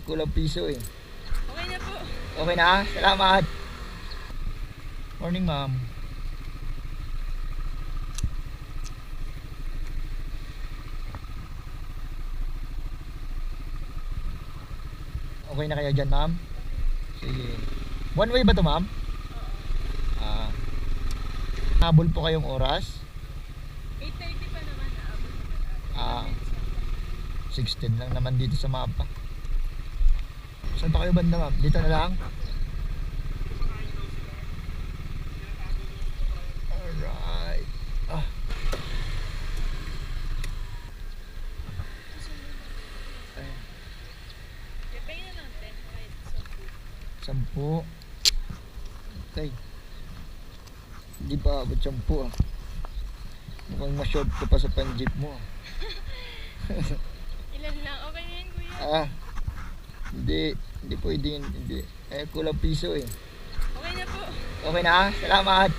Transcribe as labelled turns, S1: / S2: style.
S1: kulang piso eh.
S2: Okay na po.
S1: Okay na? Salamat. Morning, ma'am. Okay na kayo dyan, ma'am? Sige. One way ba to, ma'am? Habol po kayong oras?
S2: 8:30 pa naman. Naabot naman.
S1: 16 lang naman dito sa mapa. Saan pa kayo banda, ma'am? Dito na lang? Alright.
S2: Pay na lang 10 kahit
S1: 10. Okay. Hindi pa abot 10 ah. Mukhang ma-short ko pa sa pan-jeep mo.
S2: Ilan lang? Okay na yun, kuya.
S1: Hindi pwede yun. Hindi. Kulang piso eh.
S2: Okay na po.
S1: Okay na? Salamat.